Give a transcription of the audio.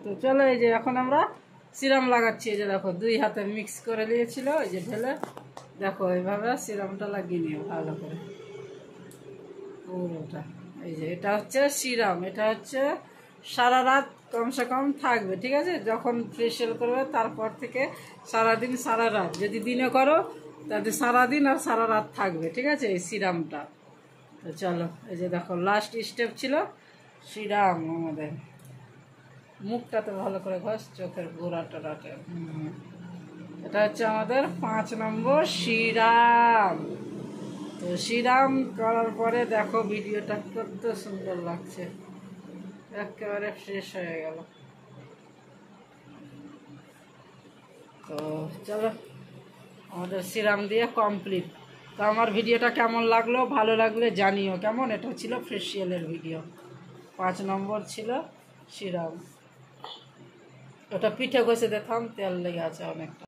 তো চলো এই যে এখন আমরা সিরাম লাগাচ্ছি। এই যে দেখো 2 হাতে মিক্স করে নিয়েছিল, এই যে ঢেলে দেখো এইভাবে সিরামটা লাগিয়ে নিও ভালো করে পুরোটা। এই যে এটা হচ্ছে সিরাম, এটা হচ্ছে সারা রাত কমসে কম থাকবে, ঠিক আছে? যখন ফেশিয়াল করবে তারপর থেকে সারাদিন সারা রাত, যদি দিনে করো তাতে সারাদিন আর সারা রাত থাকবে, ঠিক আছে এই সিরামটা। তো চলো এই যে দেখো লাস্ট স্টেপ ছিল সিরাম। আমাদের মুখটাতে ভালো করে ঘষ, চোখের গোড়াটা রাটে। এটা হচ্ছে আমাদের 5 নম্বর সিরাম। তো সিরাম করার পরে দেখো ভিডিওটা কত সুন্দর লাগছে, একেবারে ফ্রেশ হয়ে গেল। তো চলো আমাদের সিরাম দিয়ে কমপ্লিট। তো আমার ভিডিওটা কেমন লাগলো, ভালো লাগলে জানিও কেমন। এটা ছিল ফেসিয়ালের ভিডিও, 5 নম্বর ছিল সিরাম। ওটা পিঠে ঘষে দেখলাম, তেল লেগে আছে অনেকটা।